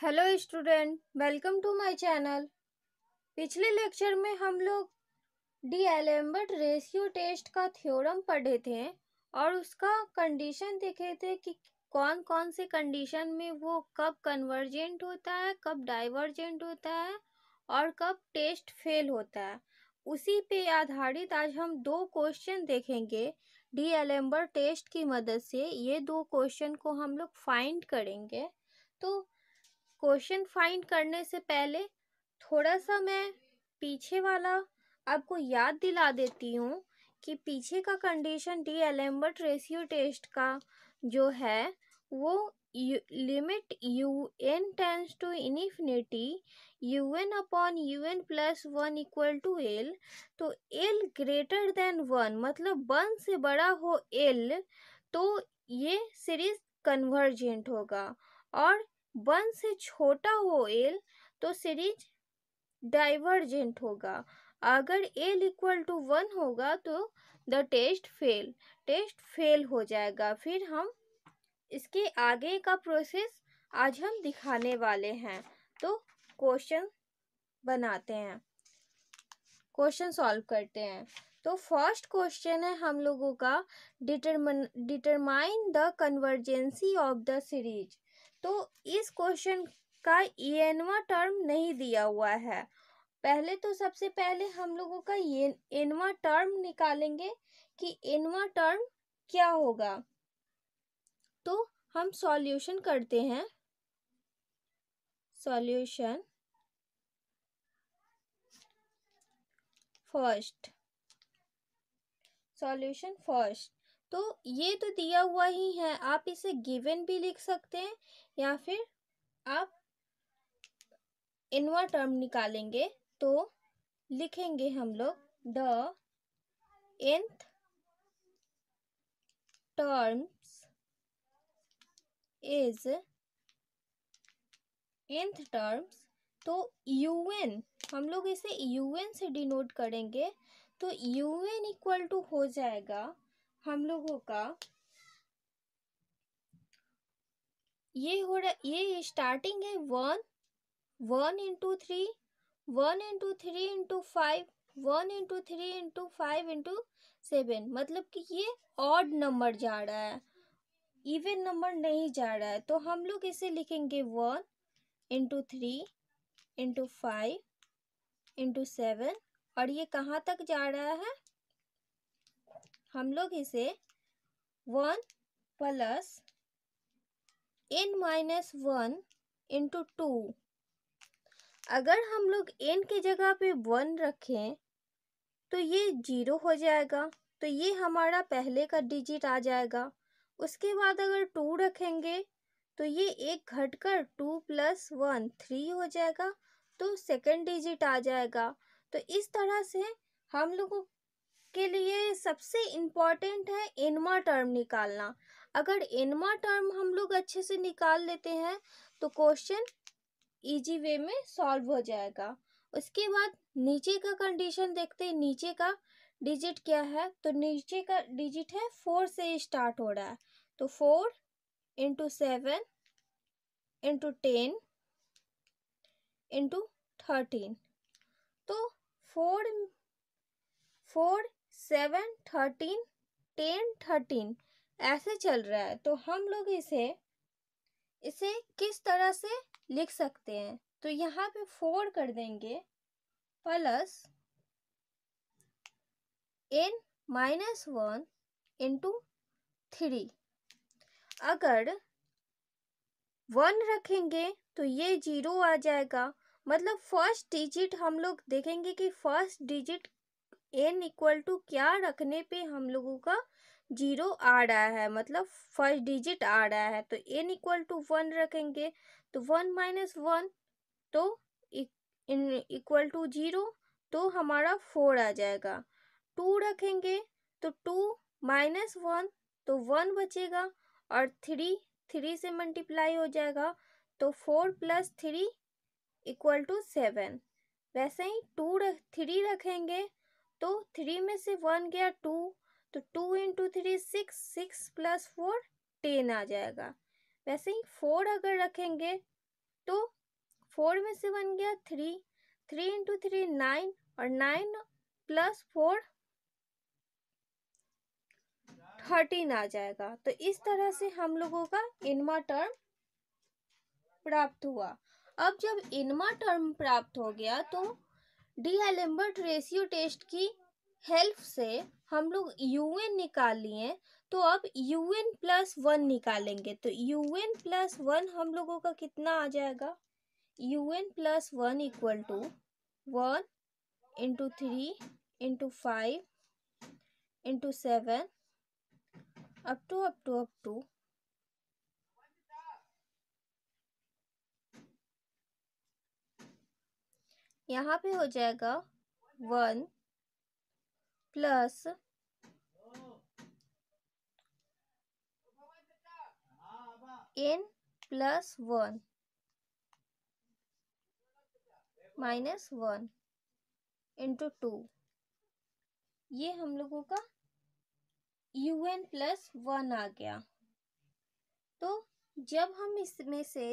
Hello student, welcome to my channel. पिछले lecture में हम लोग डी-एलेम्बर्ट रेशियो टेस्ट का थ्योरम पढ़े थे और उसका कंडीशन देखे थे कि कौन कौन से कंडीशन में वो कब कन्वर्जेंट होता है, कब डाइवर्जेंट होता है और कब टेस्ट फेल होता है। उसी पे आधारित आज हम दो क्वेश्चन देखेंगे। डी-एलेम्बर्ट टेस्ट की मदद से ये दो क्वेश्चन को हम लोग फाइंड करेंगे। तो क्वेश्चन फाइंड करने से पहले थोड़ा सा मैं पीछे वाला आपको याद दिला देती हूँ कि पीछे का कंडीशन डी-एलेम्बर्ट रेशियो टेस्ट का जो है वो limit u n tends to infinity u n upon u n plus one equal to L. तो एल ग्रेटर देन वन मतलब वन से बड़ा हो एल तो ये सीरीज कन्वर्जेंट होगा, और वन से छोटा हो एल तो सीरीज डाइवर्जेंट होगा। अगर एल इक्वल टू वन होगा तो द टेस्ट फेल हो जाएगा। फिर हम इसके आगे का प्रोसेस आज हम दिखाने वाले हैं। तो क्वेश्चन बनाते हैं, क्वेश्चन सॉल्व करते हैं। तो फर्स्ट क्वेश्चन है हम लोगों का determine the कन्वर्जेंसी of the series. तो इस क्वेश्चन का एनवा टर्म नहीं दिया हुआ है। पहले तो सबसे पहले हम लोगों का ये एनवा टर्म निकालेंगे कि एनवा टर्म क्या होगा। तो हम सॉल्यूशन करते हैं। Solution first. तो ये तो दिया हुआ ही है, आप इसे गिवन भी लिख सकते हैं या फिर आप इनवा टर्म निकालेंगे तो लिखेंगे हम लोग the nth terms is nth terms. तो un हम लोग इसे un से डिनोट करेंगे। तो un इक्वल टू हो जाएगा हम लोगों का ये स्टार्टिंग है one into three, one into three into five, one into three into five into seven, मतलब कि ये ऑड नंबर जा रहा है, इवन नंबर नहीं जा रहा है। तो हम लोग इसे लिखेंगे one into three into five into seven, और ये कहाँ तक जा रहा है, हम लोग इसे one plus n minus one into two. अगर हम लोग n की जगह पे वन रखें तो ये जीरो हो जाएगा, तो ये हमारा पहले का डिजिट आ जाएगा। उसके बाद अगर टू रखेंगे तो ये एक घटकर टू प्लस वन थ्री हो जाएगा, तो सेकंड डिजिट आ जाएगा। तो इस तरह से हम लोगों के लिए सबसे इम्पॉर्टेंट है एनमा टर्म निकालना। अगर एनमा टर्म हम लोग अच्छे से निकाल लेते हैं तो क्वेश्चन इजी वे में सॉल्व हो जाएगा। उसके बाद नीचे का कंडीशन देखते हैं, नीचे का डिजिट क्या है। तो नीचे का डिजिट है फोर से स्टार्ट हो रहा है, तो four into seven into ten into thirteen. तो four four seven thirteen ten thirteen ऐसे चल रहा है। तो हम लोग इसे किस तरह से लिख सकते हैं, तो यहाँ पे फोर कर देंगे plus n minus one into three. अगर वन रखेंगे तो ये जीरो आ जाएगा, मतलब फर्स्ट डिजिट हम लोग देखेंगे कि first digit n equal to क्या रखने पे हम लोगों का जीरो आ रहा है, मतलब फर्स्ट डिजिट आ रहा है। तो n इक्वल टू वन रखेंगे तो वन माइनस वन तो इक्वल टू जीरो, तो हमारा फोर आ जाएगा। टू रखेंगे तो टू माइनस वन तो वन बचेगा, और थ्री से मल्टीप्लाई हो जाएगा, तो four plus three equal to seven. वैसे ही थ्री रखेंगे तो थ्री में से वन गया टू, तो two into three six, six plus four ten आ जाएगा। वैसे ही फोर अगर रखेंगे तो 4 में से बन गया 3, 3 इंटू 3 9, और 9 प्लस 4 13 आ जाएगा। तो इस तरह से हम लोगों का इनमा टर्म प्राप्त हुआ। अब जब इनमा टर्म प्राप्त हो गया तो डी-एलेम्बर्ट रेशियो टेस्ट की हेल्प से हम लोग यूएन निकाल लिए। तो अब यूएन प्लस 1 निकालेंगे। तो यूएन प्लस 1 हम लोगों का कितना आ जाएगा? U N plus 1 equal to 1 into 3 into 5 into 7 up to यहाँ पे हो जाएगा 1 plus n plus 1 minus 1 into 2। ये हम लोगों का un प्लस 1 आ गया। तो जब हम इसमें से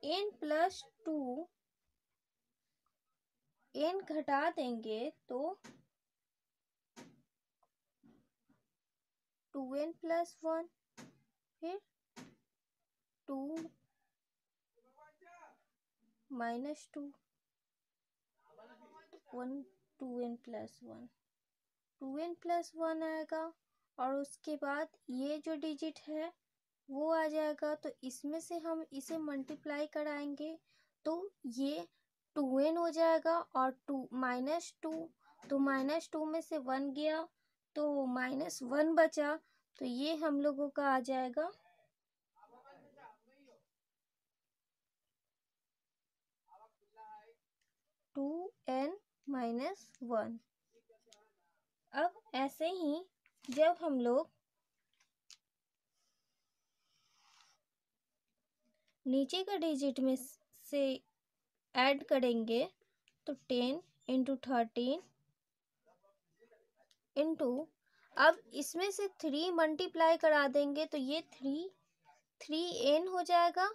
n प्लस 2 n घटा देंगे तो 2n प्लस 1, फिर 2 minus 2 1 2n plus 1 2n plus 1 आएगा। और उसके बाद ये जो डिजिट है वो आ जाएगा। तो इसमें से हम इसे मल्टीप्लाई कराएंगे तो ये 2n हो जाएगा, और 2 माइनस 2, तो माइनस 2 में से 1 गया तो माइनस 1 बचा। तो ये हम लोगों का आ जाएगा 2n माइनस 1। अब ऐसे ही जब हम लोग नीचे का डिजिट में से ऐड करेंगे तो 10 इंटू 13 इंटू, अब इसमें से 3 मल्टीप्लाई करा देंगे तो ये 3n हो जाएगा,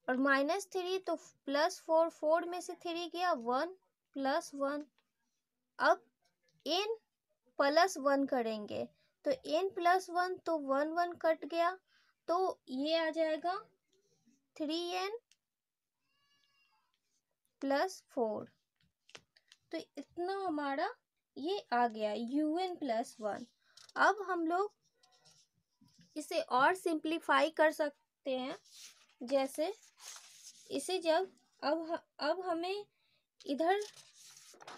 और माइनस 3 तो प्लस 4, 4 में से 3 गया 1 प्लस 1। अब n प्लस 1 करेंगे तो n प्लस 1 तो 1 1 कट गया, तो ये आ जाएगा 3n प्लस 4। तो इतना हमारा ये आ गया un प्लस 1। अब हम लोग इसे और सिंप्लीफाई कर सकते हैं। जैसे इसे जब अब हमें इधर,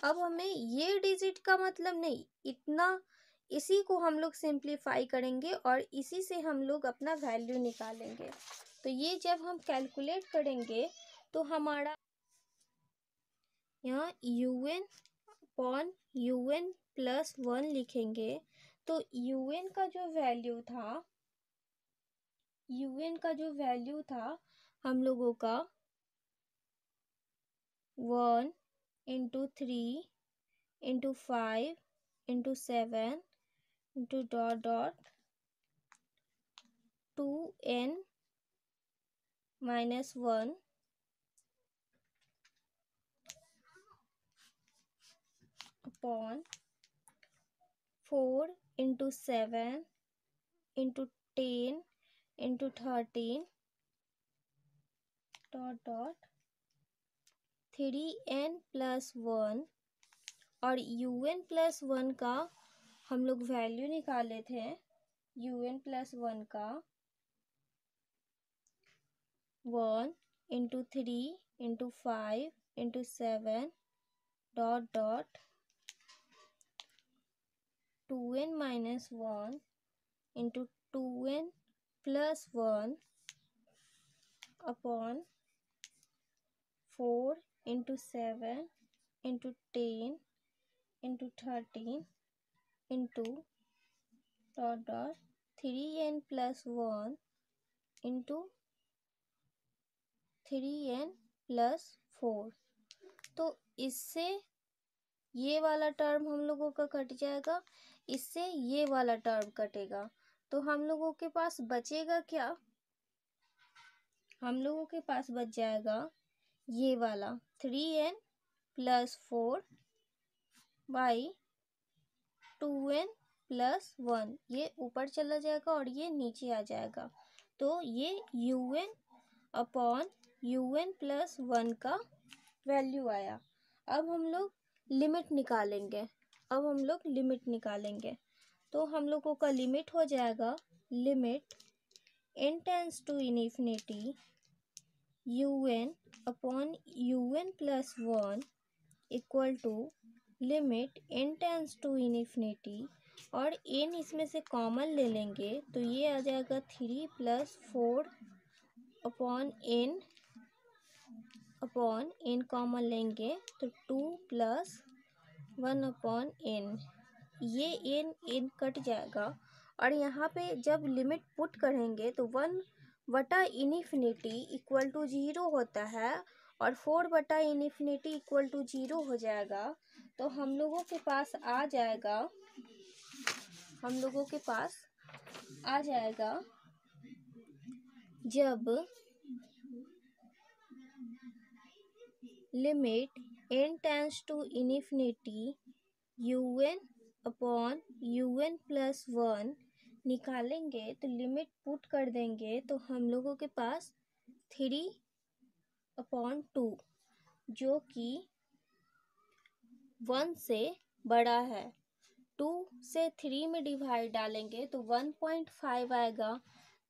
अब हमें ये डिजिट का मतलब नहीं, इतना इसी को हम लोग सिंप्लीफाई करेंगे और इसी से हम लोग अपना वैल्यू निकालेंगे। तो ये जब हम कैलकुलेट करेंगे तो हमारा यहाँ un अपॉन un प्लस 1 लिखेंगे। तो un का जो वैल्यू था हम लोगों का 1 into 3 into 5 into 7 into dot dot 2n minus 1 upon 4 into 7 into 10 into 13 dot dot 3n plus 1। और un प्लस 1 का हम लोग वैल्यू निकाले थे। un प्लस 1 का 1 into 3 into 5 into 7 dot dot 2n minus 1 into 2n plus 1 upon 4 into 7 into 10 into 13 into dot dot 3n plus 1 into 3n plus 4। तो इससे ये वाला टर्म हम लोगों का कट जाएगा, इससे ये वाला टर्म कटेगा। तो हम लोगों के पास बचेगा क्या? हम लोगों के पास बच जाएगा ये वाला 3n + 4 बाई 2n + 1, ये ऊपर चला जाएगा और ये नीचे आ जाएगा। तो ये un/un + 1 का वैल्यू आया। अब हम लोग लिमिट निकालेंगे। तो हम लोगों का लिमिट हो जाएगा limit n tends to infinity un/un + 1 equal to limit n tends to infinity, और n इसमें से कॉमन ले लेंगे तो ये आ जाएगा 3 + 4/n कॉमन लेंगे तो 2 + 1/n, ये n कट जाएगा। और यहाँ पे जब लिमिट पुट करेंगे तो 1/∞ इक्वल टू 0 होता है और 4/∞ इक्वल टू 0 हो जाएगा। तो हम लोगों के पास आ जाएगा जब limit n tends to infinity un/un + 1 निकालेंगे तो लिमिट पुट कर देंगे तो हम लोगों के पास 3/2 जो कि 1 से बड़ा है। 2 से 3 में डिवाइड डालेंगे तो 1.5 आएगा,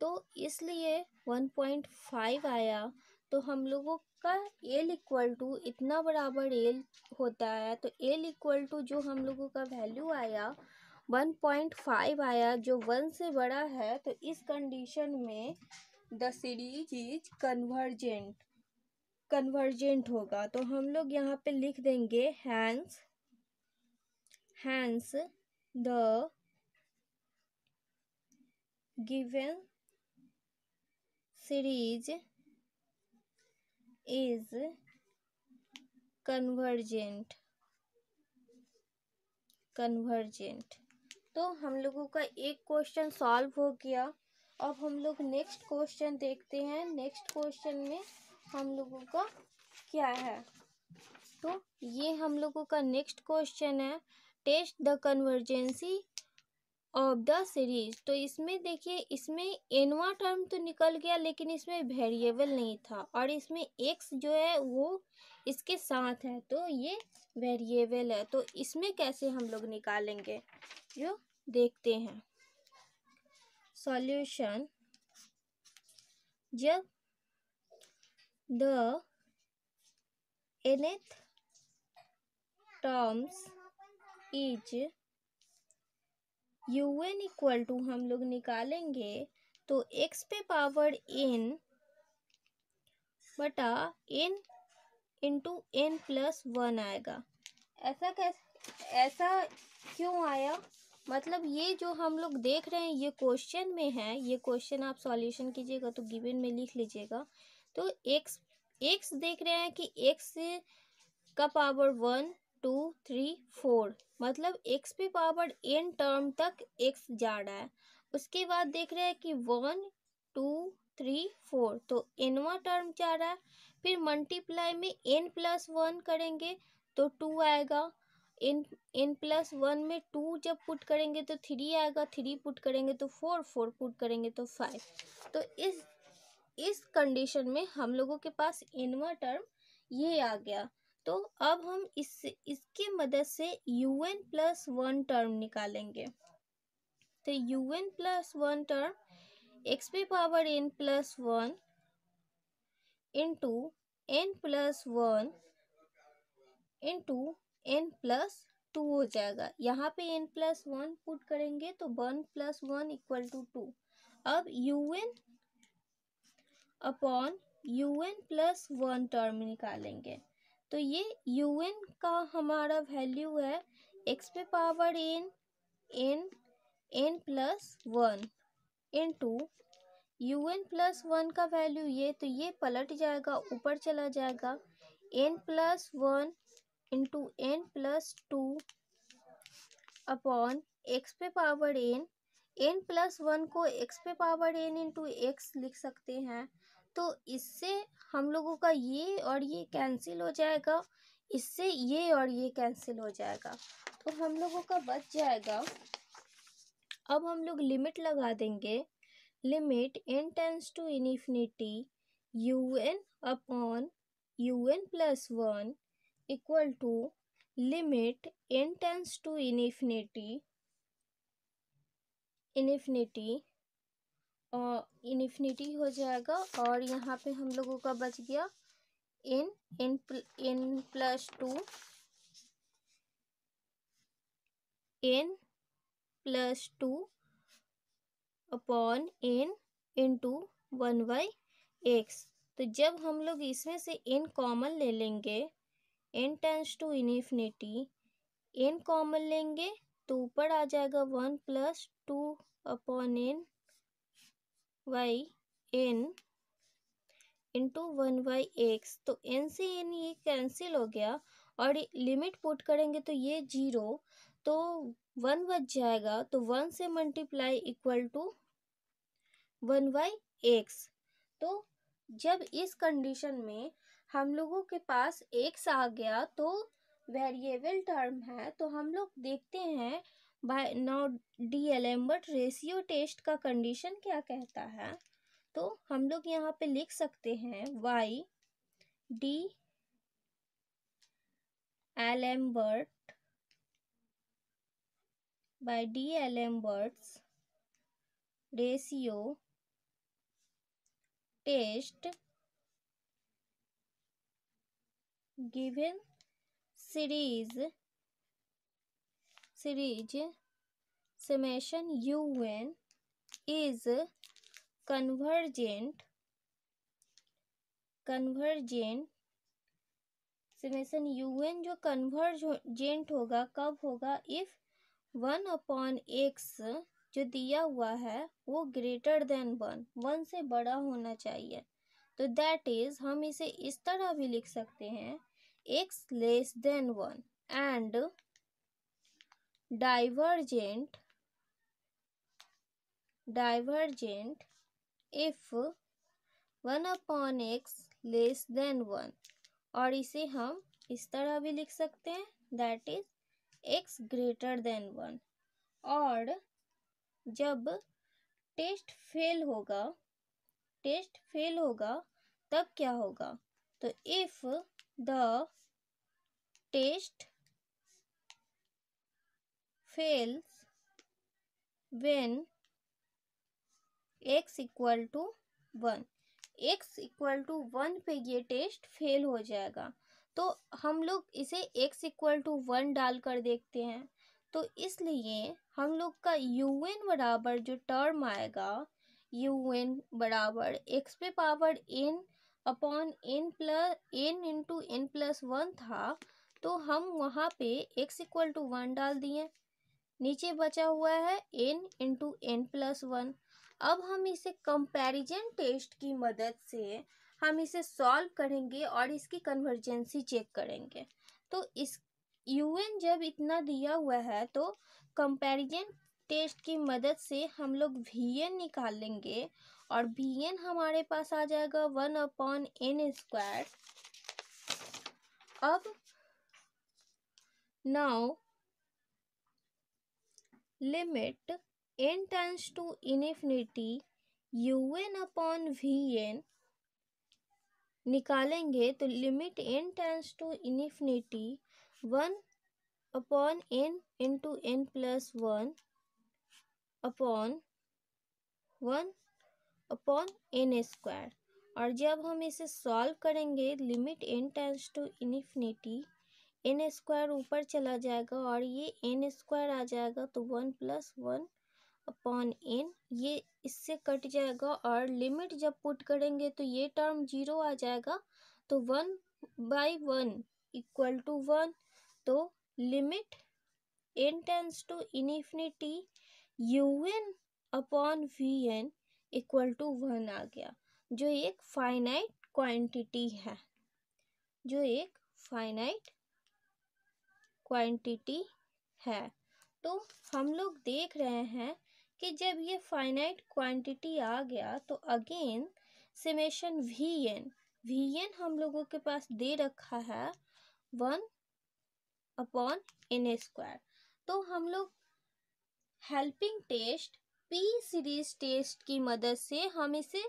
तो इसलिए 1.5 आया। तो हम लोगों का l इक्वल टू इतना बराबर l होता है, तो l इक्वल टू जो हम लोगों का वैल्यू आया 1.5 आया, जो 1 से बड़ा है। तो इस कंडीशन में द सीरीज इज कन्वर्जेंट होगा। तो हम लोग यहाँ पे लिख देंगे hence the given series is convergent. तो हम लोगों का एक क्वेश्चन सॉल्व हो गया। अब हम लोग नेक्स्ट क्वेश्चन देखते हैं। नेक्स्ट क्वेश्चन में हम लोगों का क्या है, तो ये हम लोगों का नेक्स्ट क्वेश्चन है, test the कन्वर्जेंसी of the series. तो इसमें देखिए, इसमें nवां टर्म तो निकल गया लेकिन इसमें वेरिएबल नहीं था, और इसमें x जो है वो इसके साथ है, तो ये वेरिएबल है। तो इसमें कैसे हम लोग निकालेंगे जो देखते हैं। सॉल्यूशन, जब the nth terms is un equal to हम लोग निकालेंगे तो x पे पावर n बटा n इंटू n + 1 आएगा। ऐसा क्यों आया? मतलब ये जो हम लोग देख रहे हैं ये क्वेश्चन में है, ये क्वेश्चन आप सॉल्यूशन कीजिएगा तो गिवन में लिख लीजिएगा। तो x देख रहे हैं कि x का पावर 1 2 3 4, मतलब x पे पावर n टर्म तक x जा रहा है। उसके बाद देख रहे हैं कि 1 2 3 4, तो nवां टर्म जा रहा है। फिर मल्टीप्लाई में n + 1 करेंगे तो 2 आएगा। n + 1 में 2 जब पुट करेंगे तो 3 आएगा, 3 पुट करेंगे तो 4, 4 पुट करेंगे तो 5। तो इस कंडीशन में हम लोगों के पास nवां टर्म ये आ गया। तो अब हम इसके मदद से un + 1 टर्म निकालेंगे। तो un + 1 टर्म x पे power n + 1 into n + 1 into n + 2 हो जाएगा। यहाँ पे n + 1 पुट करेंगे तो 1 + 1 इक्वल टू 2। अब un/un + 1 टर्म निकालेंगे। तो ये un का हमारा वैल्यू है x पे पावर n + 1 इंटू un + 1 का वैल्यू ये, तो ये पलट जाएगा, ऊपर चला जाएगा, n + 1 into n + 2 upon x पे पावर n + 1 को x पे पावर n इंटू x लिख सकते हैं। तो इससे हम लोगों का ये और ये कैंसिल हो जाएगा, इससे ये और ये कैंसिल हो जाएगा, तो हम लोगों का बच जाएगा। अब हम लोग लिमिट लगा देंगे, limit n tends to infinity un upon un plus 1 equal to limit n tends to infinity हो जाएगा। और यहाँ पे हम लोगों का बच गया n plus 2 n plus 2 upon n into 1/x। तो जब हम लोग इसमें से n कॉमन ले लेंगे, n tends to infinity, n common लेंगे तो ऊपर आ जाएगा 1 plus 2 upon n by n into 1/x। तो n से n ये कैंसिल हो गया और लिमिट पुट करेंगे तो ये 0, तो 1 बच जाएगा, तो 1 से मल्टीप्लाई इक्वल टू 1/x। तो जब इस कंडीशन में हम लोगों के पास x आ गया तो वेरिएबल टर्म है, तो हम लोग देखते हैं bye now D-Alembert ratio test का कंडीशन क्या कहता है। तो हम लोग यहाँ पे लिख सकते हैं y D'Alembert by D'Alembert's ratio test given series summation un is convergent summation un जो कन्वर्जेंट होगा कब होगा, इफ 1/x जो दिया हुआ है वो ग्रेटर देन 1 से बड़ा होना चाहिए। तो दैट इज हम इसे इस तरह भी लिख सकते हैं x less than 1 and divergent if 1/x less than 1। और इसे हम इस तरह भी लिख सकते हैं that is x greater than 1। और जब टेस्ट फेल होगा तब क्या होगा, तो if the test fails when x equal to 1, x equal to 1 पे ये टेस्ट फेल हो जाएगा। तो हम लोग इसे x इक्वल टू 1 डालकर देखते हैं, तो इसलिए हम लोग का un बराबर जो टर्म आएगा, un बराबर x पे power n upon n plus n into n plus 1 था, तो हम वहाँ पे x इक्वल टू 1 डाल दिए, नीचे बचा हुआ है n इंटू n प्लस 1। अब हम इसे कंपैरिजन टेस्ट की मदद से हम इसे सॉल्व करेंगे और इसकी कन्वर्जेंसी चेक करेंगे। तो इस un जब इतना दिया हुआ है तो कंपैरिजन टेस्ट की मदद से हम लोग vn निकाल लेंगे और vn हमारे पास आ जाएगा 1/n²। अब now limit n tends to infinity un upon vn निकालेंगे, तो limit n tends to infinity 1/n into n plus 1 upon 1/n²। और जब हम इसे सॉल्व करेंगे limit n tends to infinity n² ऊपर चला जाएगा और ये n² आ जाएगा, तो 1 प्लस 1 अपॉन n ये इससे कट जाएगा और लिमिट जब पुट करेंगे तो ये टर्म 0 आ जाएगा, तो 1/1 इक्वल टू 1। तो limit n tends to infinity un upon vn equal to 1 आ गया, जो एक फाइनाइट क्वांटिटी है। तो हम लोग देख रहे हैं कि जब ये फाइनाइट क्वांटिटी आ गया तो अगेन समेशन वी एन हम लोगों के पास दे रखा है 1/n²। तो हम लोग helping test P series test की मदद से हम इसे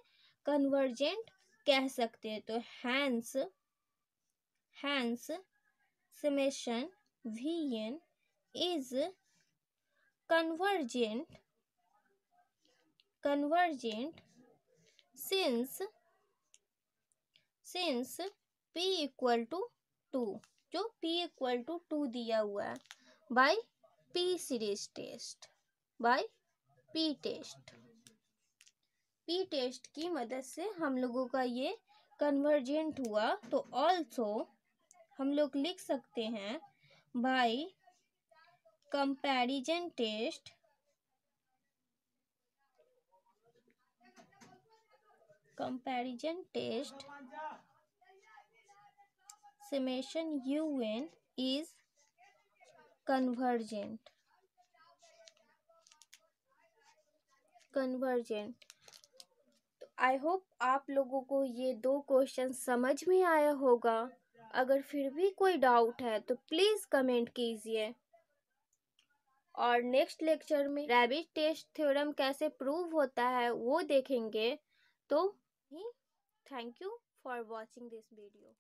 कन्वर्जेंट कह सकते हैं। तो hence summation V N is convergent since p equal to 2, जो p equal to 2 दिया हुआ है by p series test, by p test की मदद से हम लोगों का ये कन्वर्जेंट हुआ। तो ऑल्सो हम लोग लिख सकते हैं by comparison test summation un is convergent। तो आई होप आप लोगों को ये 2 क्वेश्चन समझ में आया होगा। अगर फिर भी कोई डाउट है तो प्लीज कमेंट कीजिए। और नेक्स्ट लेक्चर में रैबिट टेस्ट थ्योरम कैसे प्रूव होता है वो देखेंगे। तो thank you for watching this video.